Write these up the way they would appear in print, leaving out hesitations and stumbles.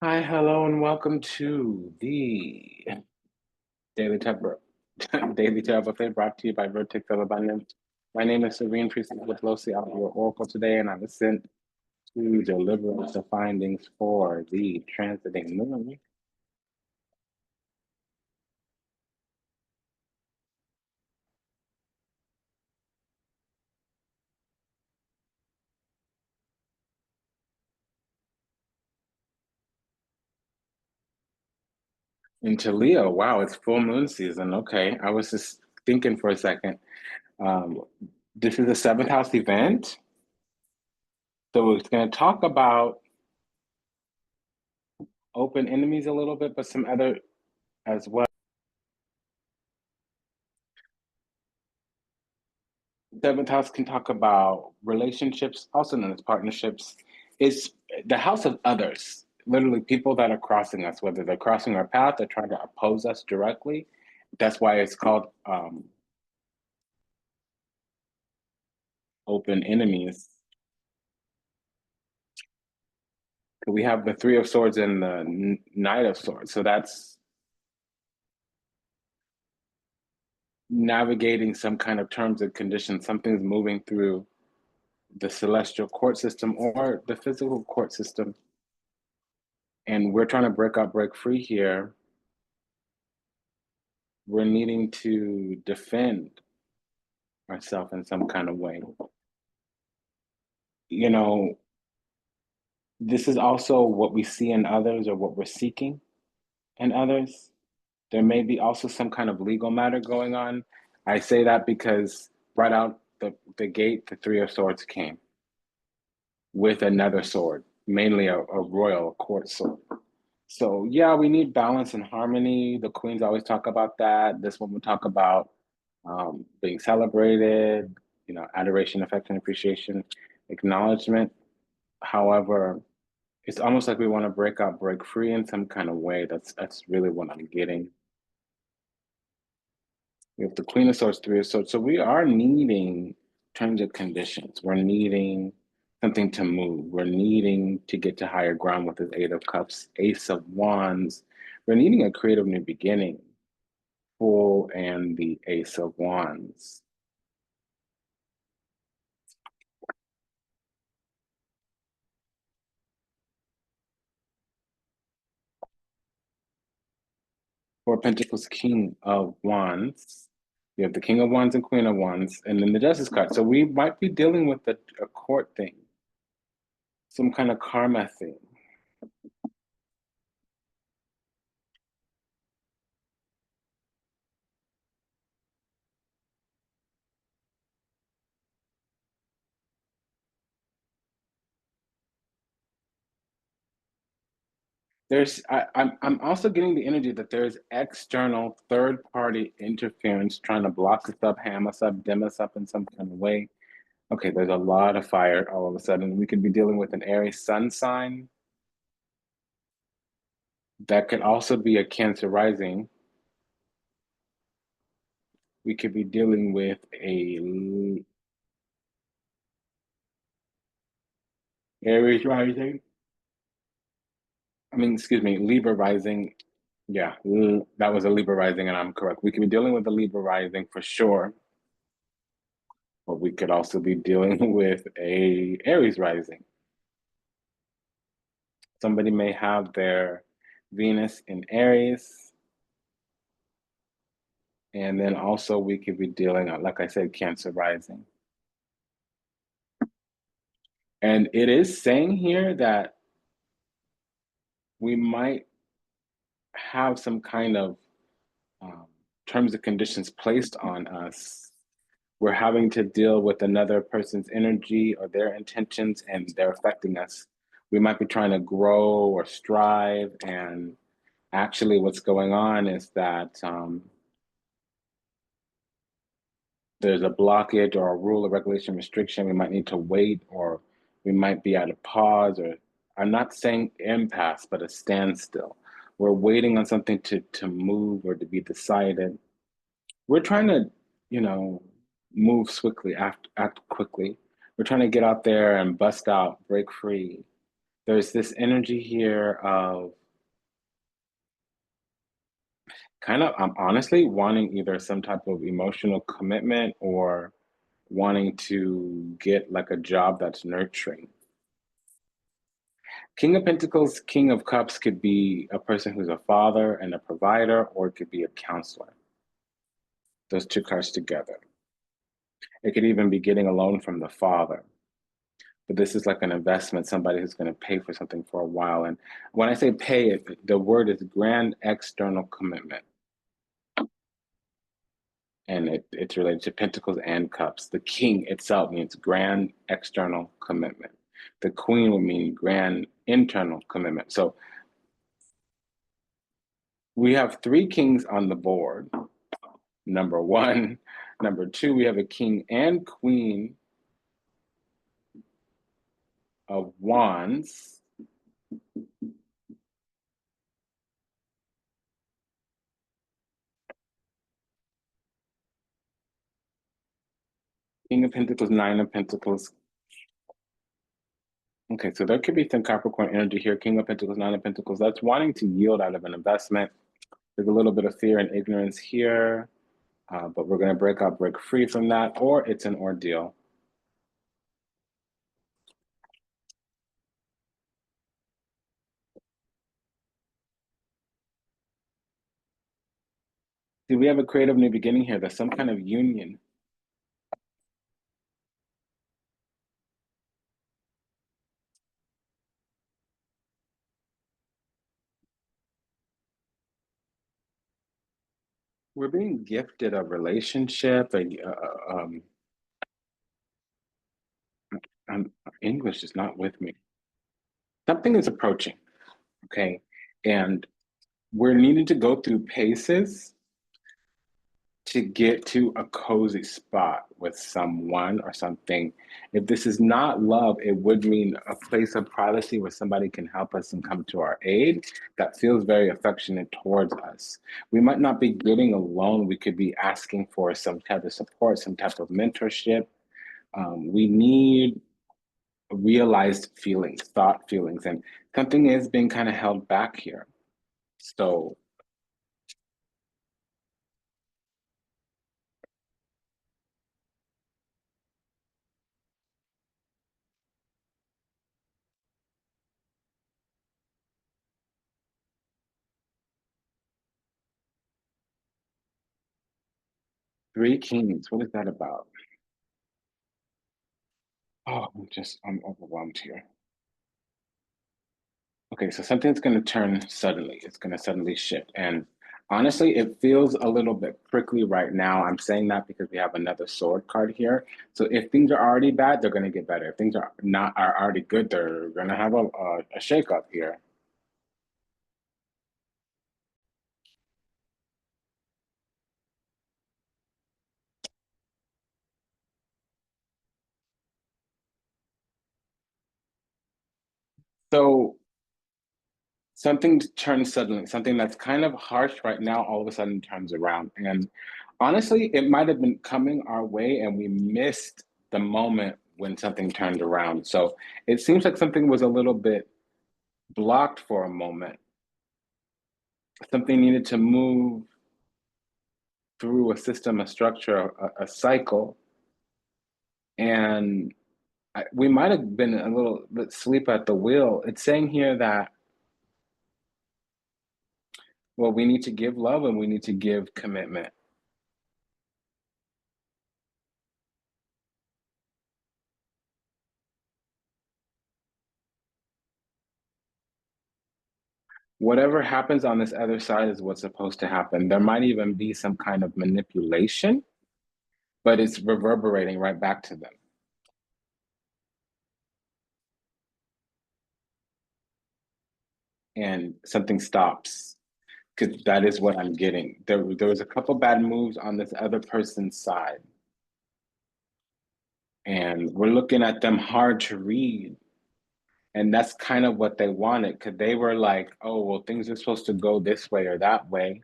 Hi, hello, and welcome to the Daily Tarot Daily Tarot Buffet brought to you by Vertex of Abundance. My name is Serene Priestess Abossi. I'm your oracle today, and I'm sent to deliver us the findings for the transiting moon into Leo. Wow, it's full moon season. Okay, I was just thinking for a second. Um, this is a seventh house event, so it's going to talk about open enemies a little bit, but some other as well. Seventh house can talk about relationships, also known as partnerships. It's the house of others, literally people that are crossing us, whether they're crossing our path, they're trying to oppose us directly. That's why it's called open enemies. We have the Three of Swords and the Knight of Swords. So that's navigating some kind of terms and conditions. Something's moving through the celestial court system or the physical court system. And we're trying to break free here. We're needing to defend ourselves in some kind of way. You know, this is also what we see in others or what we're seeking in others. There may be also some kind of legal matter going on. I say that because right out the gate, the Three of Swords came with another sword, mainly a royal court sword. So yeah, we need balance and harmony. The queens always talk about that. This one will talk about being celebrated, adoration, affection, appreciation, acknowledgement. However, it's almost like we want to break free in some kind of way. That's really what I'm getting. We have the Queen of Swords, Three of Swords. So we are needing terms and conditions. We're needing something to move. We're needing to get to higher ground with this Eight of Cups, Ace of Wands. We're needing a creative new beginning, Fool and the Ace of Wands. Four of Pentacles, King of Wands. We have the King of Wands and Queen of Wands, and then the Justice card. So we might be dealing with a court thing, some kind of karma thing. I'm also getting the energy that there's external third party interference trying to block us up, ham us up, dim us up in some kind of way. Okay, there's a lot of fire all of a sudden. We could be dealing with an Aries sun sign. That could also be a Cancer rising. We could be dealing with a Aries rising. I mean, excuse me, Libra rising. Yeah, that was a Libra rising, and I'm correct. We could be dealing with a Libra rising for sure, but we could also be dealing with a Aries rising. Somebody may have their Venus in Aries, and then also we could be dealing, like I said, Cancer rising. And it is saying here that we might have some kind of terms and conditions placed on us. We're having to deal with another person's energy or their intentions, and they're affecting us. We might be trying to grow or strive, and actually, what's going on is that there's a blockage or a rule, a regulation, restriction. We might need to wait, or we might be at a pause, or I'm not saying impasse, but a standstill. We're waiting on something to move or to be decided. We're trying to, you know, move swiftly, act quickly. We're trying to get out there and bust out, break free. there's this energy here of kind of, I'm honestly wanting either some type of emotional commitment or wanting to get like a job that's nurturing. King of Pentacles, King of Cups could be a person who's a father and a provider, or it could be a counselor. Those two cards together. It could even be getting a loan from the father. But this is like an investment, somebody who's going to pay for something for a while. And when I say pay, the word is grand external commitment. And it's related to Pentacles and Cups. The King itself means grand external commitment. The Queen would mean grand internal commitment. So we have three kings on the board. Number one. Number two, we have a king and queen of wands. King of Pentacles, Nine of Pentacles. Okay, so there could be some Capricorn energy here. King of Pentacles, Nine of Pentacles. That's wanting to yield out of an investment. There's a little bit of fear and ignorance here, but we're going to break free from that, or it's an ordeal. See, we have a creative new beginning here. There's some kind of union. We're being gifted a relationship. English is not with me. Something is approaching, okay? And we're needing to go through paces to get to a cozy spot with someone or something. If this is not love, it would mean a place of privacy where somebody can help us and come to our aid that feels very affectionate towards us. We might not be getting alone. We could be asking for some type of support, some type of mentorship. We need realized feelings, thought feelings, and something is being kind of held back here. So Three Kings, what is that about? Oh, I'm overwhelmed here. Okay, so something's going to turn suddenly. It's going to suddenly shift. And honestly, it feels a little bit prickly right now. I'm saying that because we have another sword card here. So if things are already bad, they're going to get better. If things are already good, they're going to have a shakeup here. So something turns suddenly, something that's kind of harsh right now, all of a sudden turns around. And honestly, it might have been coming our way and we missed the moment when something turned around. So it seems like something was a little bit blocked for a moment. Something needed to move through a system, a structure, a cycle. And we might have been a little bit asleep at the wheel. It's saying here that, well, we need to give love and we need to give commitment. Whatever happens on this other side is what's supposed to happen. There might even be some kind of manipulation, but it's reverberating right back to them. And something stops because that is what I'm getting. There was a couple bad moves on this other person's side. And we're looking at them hard to read. And that's kind of what they wanted because they were like, oh, well, things are supposed to go this way or that way.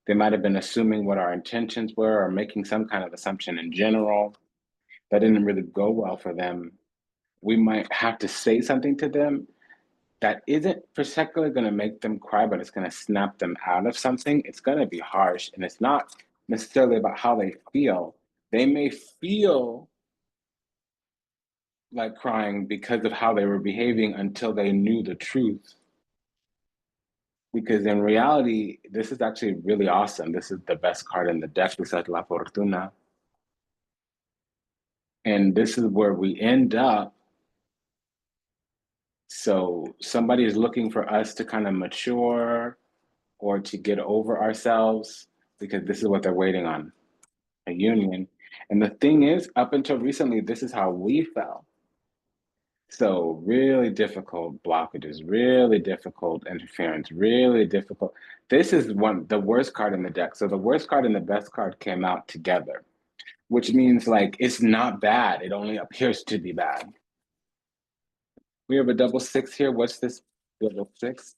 They might have been assuming what our intentions were or making some kind of assumption in general. That didn't really go well for them. We might have to say something to them that isn't particularly going to make them cry, but it's going to snap them out of something, it's going to be harsh. And it's not necessarily about how they feel. They may feel like crying because of how they were behaving until they knew the truth. Because in reality, this is actually really awesome. This is the best card in the deck, besides La Fortuna. And this is where we end up. So somebody is looking for us to kind of mature or to get over ourselves because this is what they're waiting on, a union. And the thing is, up until recently, this is how we felt. So really difficult blockages, really difficult interference, really difficult. This is the worst card in the deck. So the worst card and the best card came out together, which means like it's not bad. It only appears to be bad. We have a double six here. What's this double six?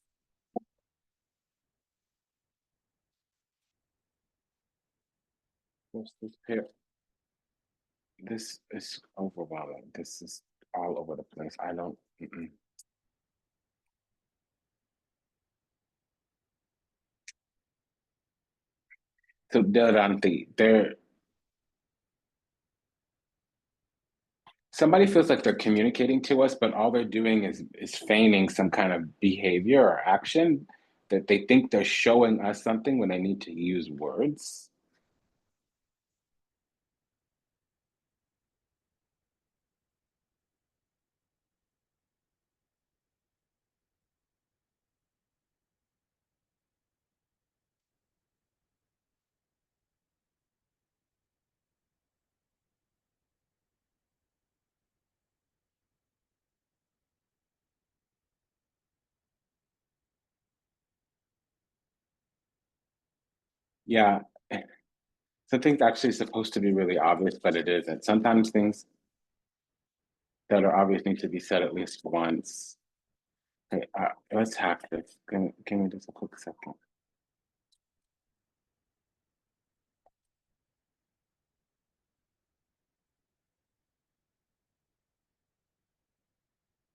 What's this pair? This is overwhelming. This is all over the place. I don't. Mm-mm. So Delranti, there. Somebody feels like they're communicating to us, but all they're doing is feigning some kind of behavior or action that they think they're showing us something when they need to use words. Yeah, something's actually supposed to be really obvious, but it isn't. Sometimes things that are obvious need to be said at least once. Okay, let's hack this. Give me just a quick second.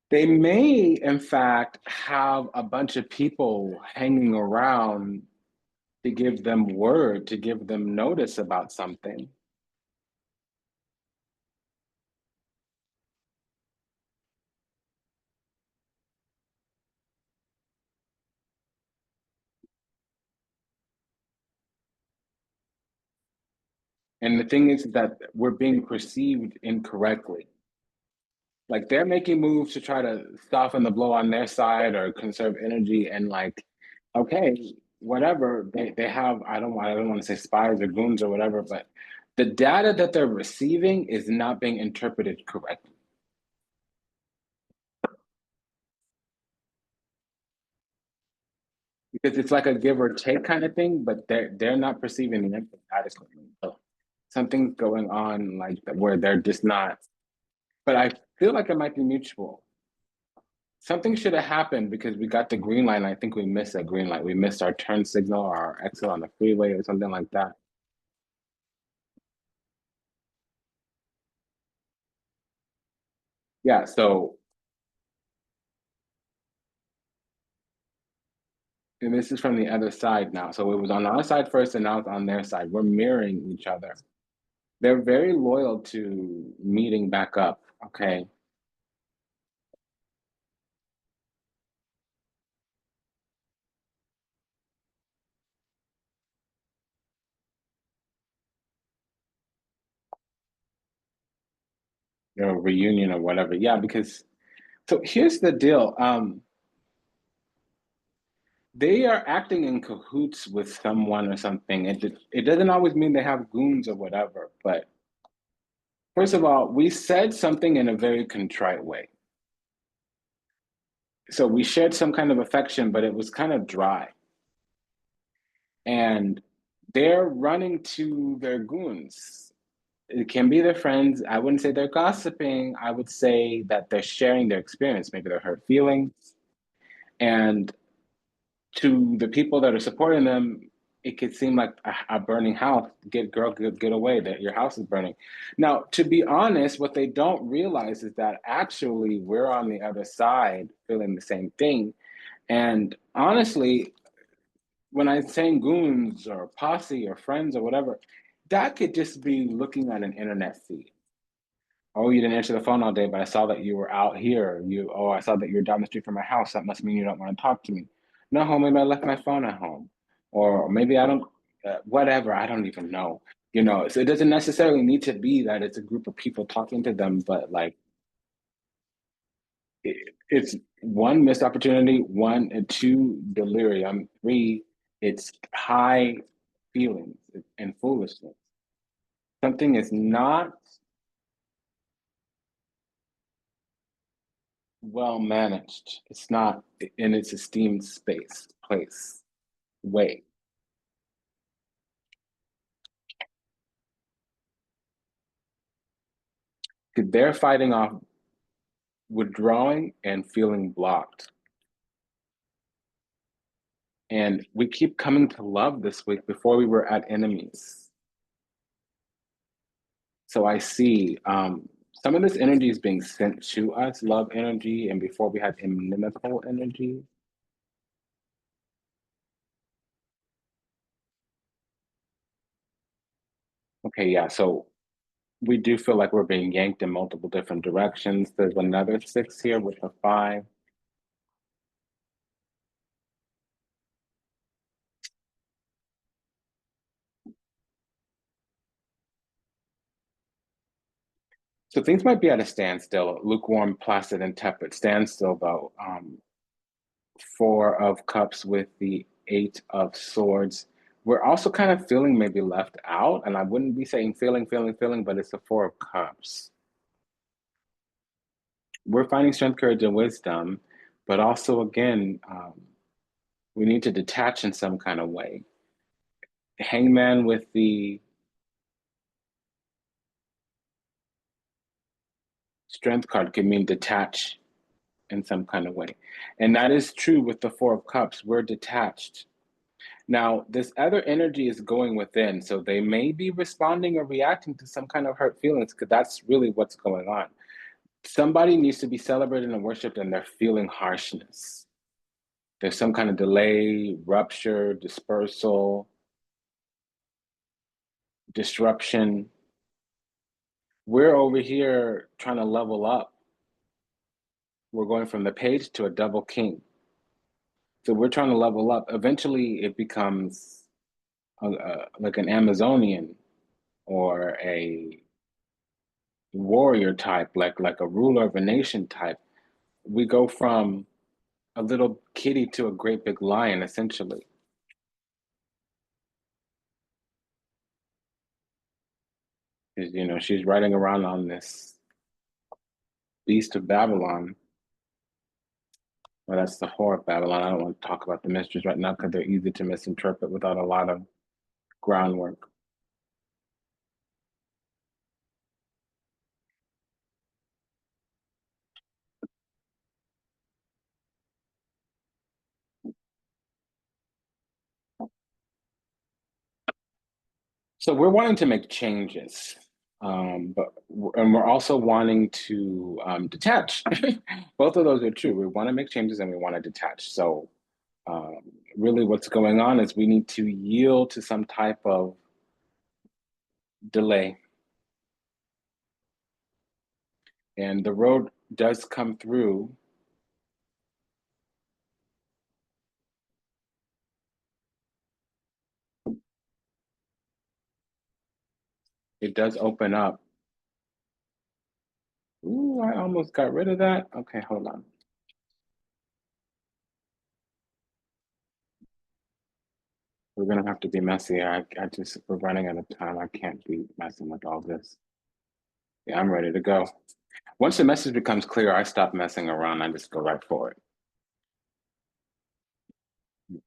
They may, in fact, have a bunch of people hanging around to give them word, to give them notice about something. And the thing is that we're being perceived incorrectly. Like they're making moves to try to soften the blow on their side or conserve energy and like, okay, whatever. They have, I don't want to say spies or goons or whatever, but the data that they're receiving is not being interpreted correctly. Because it's like a give or take kind of thing, but they're not perceiving the input adequately. So something's going on like where they're just not. But I feel like it might be mutual. Something should have happened because we got the green light. And I think we missed a green light. We missed our turn signal or our exit on the freeway or something like that. Yeah. So, and this is from the other side now. So it was on our side first, and now it's on their side. We're mirroring each other. They're very loyal to meeting back up. Okay. Reunion or whatever. Yeah, because so here's the deal. They are acting in cahoots with someone or something. It doesn't always mean they have goons or whatever. But first of all, we said something in a very contrite way. So we shared some kind of affection, but it was kind of dry. And they're running to their goons. It can be their friends. I wouldn't say they're gossiping. I would say that they're sharing their experience, maybe their hurt feelings. And to the people that are supporting them, it could seem like a burning house. Get away! That your house is burning. Now, to be honest, what they don't realize is that actually we're on the other side, feeling the same thing. And honestly, when I'm saying goons or posse or friends or whatever, that could just be looking at an internet feed. Oh, you didn't answer the phone all day, but I saw that you were out here. I saw that you're down the street from my house. That must mean you don't want to talk to me. No, home, maybe I left my phone at home. Or maybe I don't, whatever, I don't even know. So it doesn't necessarily need to be that it's a group of people talking to them, but like it's one, missed opportunity, one, and two, delirium, three, it's high feelings and foolishness. Something is not well managed. It's not in its esteemed space, place, way. They're fighting off withdrawing and feeling blocked. And we keep coming to love this week before we were at enemies. So I see some of this energy is being sent to us, love energy, and before we had inimical energy. Okay, yeah, so we do feel like we're being yanked in multiple different directions. There's another six here with a five. So things might be at a standstill, lukewarm, placid, and tepid standstill, though. Four of Cups with the Eight of Swords. We're also kind of feeling maybe left out, and I wouldn't be saying feeling, but it's the Four of Cups. We're finding strength, courage, and wisdom, but also, again, we need to detach in some kind of way. Hangman with the Strength card could mean detach in some kind of way. And that is true with the Four of Cups. We're detached. Now, this other energy is going within, so they may be responding or reacting to some kind of hurt feelings because that's really what's going on. Somebody needs to be celebrated and worshiped, and they're feeling harshness. There's some kind of delay, rupture, dispersal, disruption. We're over here trying to level up. We're going from the page to a double king. So we're trying to level up. Eventually, it becomes like an Amazonian or a warrior type, like a ruler of a nation type. We go from a little kitty to a great big lion, essentially. Because she's riding around on this beast of Babylon. Well, that's the whore of Babylon. I don't want to talk about the mysteries right now because they're easy to misinterpret without a lot of groundwork. So we're wanting to make changes, and we're also wanting to detach. Both of those are true. We want to make changes and we want to detach. So um, really, what's going on is we need to yield to some type of delay, and the road does come through. It does open up. Ooh, I almost got rid of that. Okay, hold on. We're gonna have to be messy. We're running out of time. I can't be messing with all this. Yeah, I'm ready to go. Once the message becomes clear, I stop messing around. I just go right for it.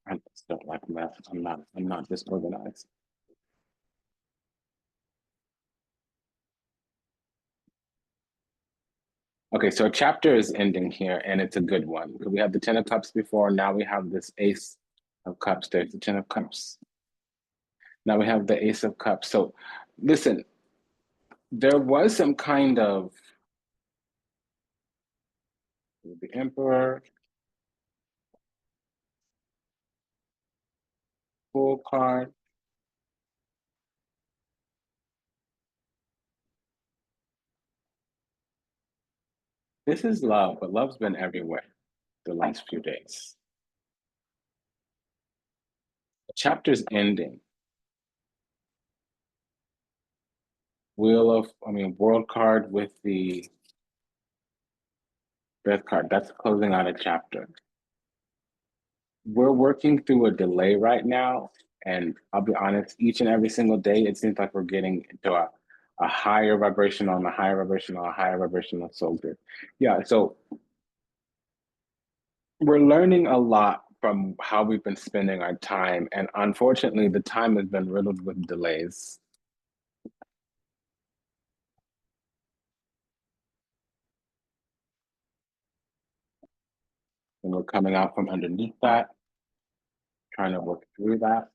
I just don't like mess. I'm not disorganized. Okay, so a chapter is ending here, and it's a good one. We had the Ten of Cups before. Now we have this Ace of Cups. There's the Ten of Cups. Now we have the Ace of Cups. So listen, there was some kind of the Emperor, Full card. This is love, but love's been everywhere the last few days. The chapter's ending. World card with the Death card. That's closing out a chapter. We're working through a delay right now, and I'll be honest, each and every single day, it seems like we're getting into a higher vibration on a higher vibration on a higher vibration on so good. Yeah, so we're learning a lot from how we've been spending our time, and unfortunately, the time has been riddled with delays. And we're coming out from underneath that, trying to work through that.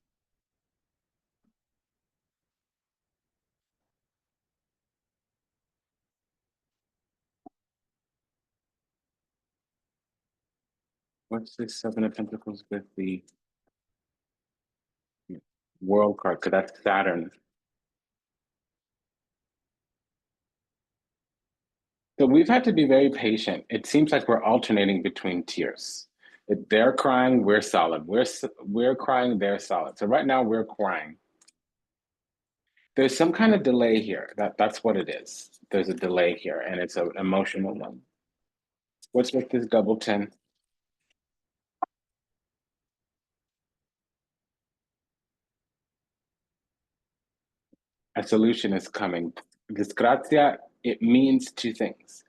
What's this Seven of Pentacles with the World card? Because that's Saturn. So we've had to be very patient. It seems like we're alternating between tiers. If they're crying, we're solid. We're crying, they're solid. So right now we're crying. There's some kind of delay here. That's what it is. There's a delay here, and it's an emotional one. What's with this double 10? A solution is coming. Disgrazia, it means two things.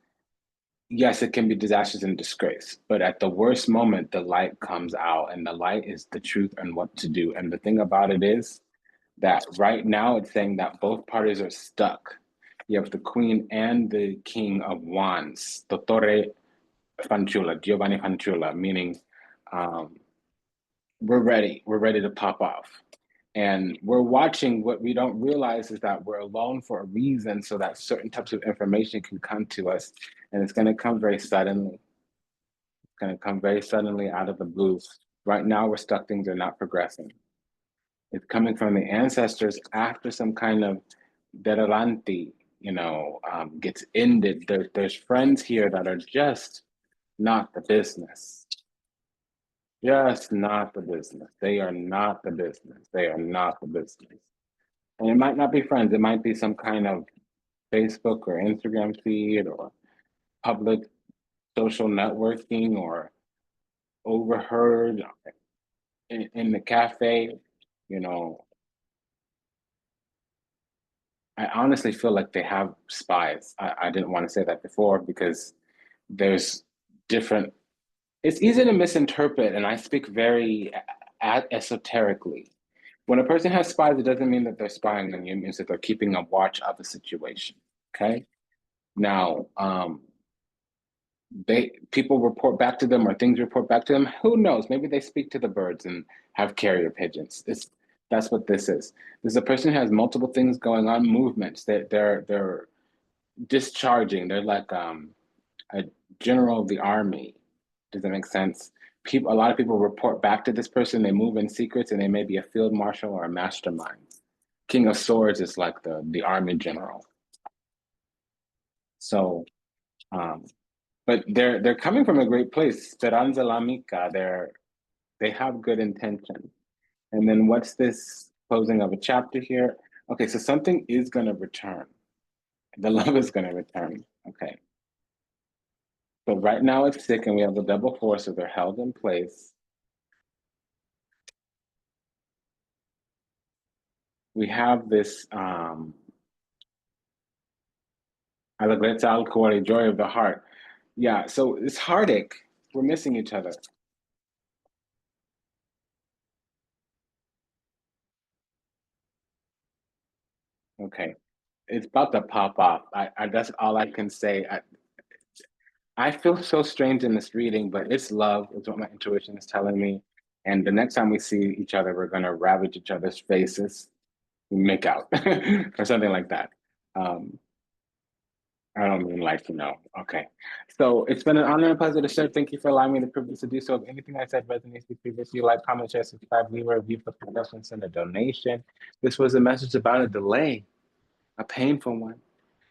Yes, it can be disastrous and disgrace, but at the worst moment, the light comes out, and the light is the truth and what to do. And the thing about it is that right now it's saying that both parties are stuck. You have the Queen and the King of Wands, Dottore Fanciulla, Giovanni Fanciulla, meaning um, we're ready. We're ready to pop off. And we're watching. What we don't realize is that we're alone for a reason so that certain types of information can come to us. And it's going to come very suddenly. It's going to come very suddenly out of the blue. Right now, we're stuck. Things are not progressing. It's coming from the ancestors after some kind of derelante, gets ended. There's friends here that are just not the business. Just not the business. They are not the business. They are not the business. And it might not be friends. It might be some kind of Facebook or Instagram feed or public social networking or overheard in the cafe. You know, I honestly feel like they have spies. I didn't want to say that before because there's different, it's easy to misinterpret, and I speak very esoterically. When a person has spies, it doesn't mean that they're spying on you, it means that they're keeping a watch of the situation. Okay. Now, people report back to them or things report back to them. Who knows? Maybe they speak to the birds and have carrier pigeons. That's what this is. This is a person who has multiple things going on, movements. They're discharging. They're like a general of the army. Does that make sense? A lot of people report back to this person. They move in secrets, and they may be a field marshal or a mastermind. King of Swords is like the army general. So, um, but they're coming from a great place. Speranza l'amica. They have good intention. And then what's this closing of a chapter here? Okay, so something is going to return. The love is going to return. Okay. So right now it's sick, and we have the double four, so they're held in place. We have this allegrezza al cuore, joy of the heart. Yeah, so it's heartache. We're missing each other. Okay. It's about to pop off. That's all I can say. I feel so strange in this reading, but it's love, is what my intuition is telling me. And the next time we see each other, we're gonna ravage each other's faces. make out or something like that. Um, I don't mean like, okay. So it's been an honor and pleasure to share. Thank you for allowing me the privilege to do so. If anything I said resonates with you previously, like, comment, share, subscribe, leave a review for discussion, send a donation. This was a message about a delay, a painful one.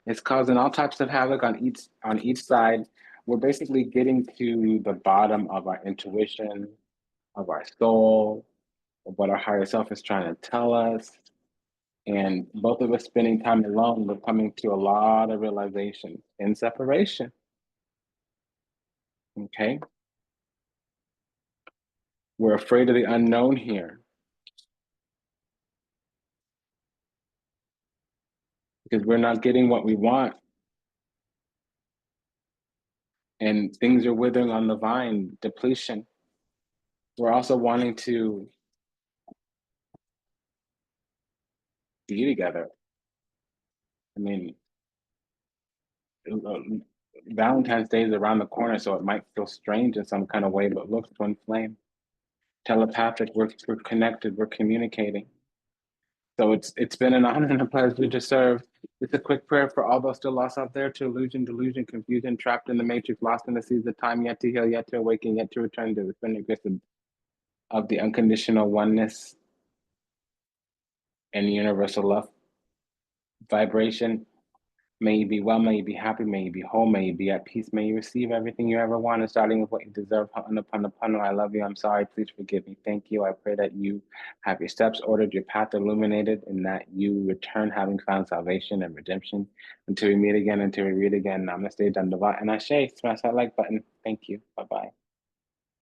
It's causing all types of havoc on each side. We're basically getting to the bottom of our intuition, of our soul, of what our higher self is trying to tell us. And both of us spending time alone, we're coming to a lot of realization in separation. Okay. We're afraid of the unknown here because we're not getting what we want. And things are withering on the vine, depletion. We're also wanting to be together. I mean, uh, Valentine's Day is around the corner, so it might feel strange in some kind of way, but look, twin flame, telepathic, we're connected, we're communicating. So it's been an honor and a pleasure to serve. It's a quick prayer for all those still lost out there to illusion, delusion, confusion, trapped in the matrix, lost in the seas of time, yet to heal, yet to awaken, yet to return to the infinite grace of the unconditional oneness and universal love vibration. May you be well, may you be happy, may you be whole, may you be at peace, may you receive everything you ever wanted, starting with what you deserve. I love you, I'm sorry, please forgive me. Thank you. I pray that you have your steps ordered, your path illuminated, and that you return having found salvation and redemption. Until we meet again, until we read again, namaste, dandavat, and ashe. Smash that like button. Thank you. Bye-bye.